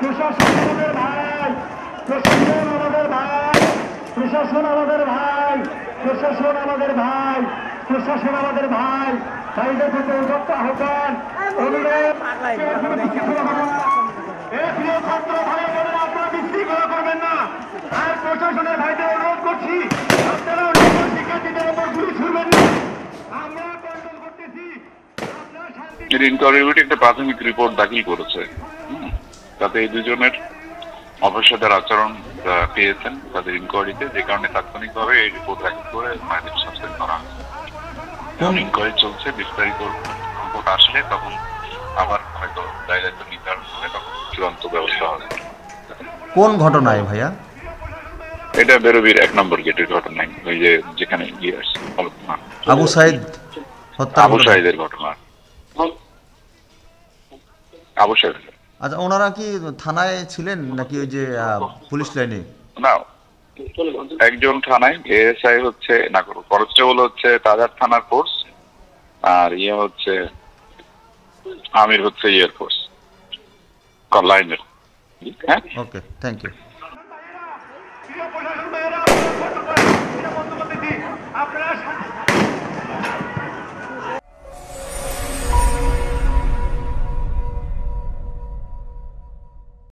প্রশাসন আমাদের ভাই, প্রশাসন আমাদের ভাই, প্রশাসন আমাদের ভাই, প্রশাসন আমাদের ভাই, প্রশাসন আমাদের ভাই, ভাইদের প্রতি উদ্যত আহ্বান অনুরোধ। প্রিয় ছাত্র ভাই বোনেরা, আপনারা বিশৃঙ্খলা করবেন না। আর প্রশাসনের ভাইদের অনুরোধ করছি, আপনারা অন্যান্য শিক্ষার্থীদের উপর গুলি ছুড়বেন না। আমরা কন্ট্রোল করতেছি। ইনকোয়ারির একটা প্রাথমিক রিপোর্ট দাখিল করেছে, তাতে এই দুজনের অপসাদের আচরণ পেয়েছেন তাদের ইনকোয়ারিতে, যে কারণে তাৎক্ষণিকভাবে এই রিপোর্ট দাখিল করে তাদের সাসপেন্ড করা হয়েছে। ইনকোয়ারি চলছে, বিস্তারিত রিপোর্ট আসলে তখন আবার হয়তো দায়িত্ব নির্ধারণ করে তখন চূড়ান্ত ব্যবস্থা হবে। কোন ঘটনায় ভাইয়া? এটা বেরোবির 1 নম্বর গেটের ঘটনায়, ওই যে যেখানে আবু সাইদ হত্যা, আবু সাইদের ঘটনা। আবু সাইদ, আচ্ছা, ওনারা কি থানায় ছিলেন নাকি ওই যে পুলিশ লাইনে? না, একজন থানায়, এএসআই হচ্ছে না, কনস্টেবল হচ্ছে তাজার থানার ফোর্স, আর ইয়ে হচ্ছে আমির হচ্ছে এয়ার ফোর্স লাইনের। হ্যাঁ, ওকে, থ্যাংক ইউ। আপনারা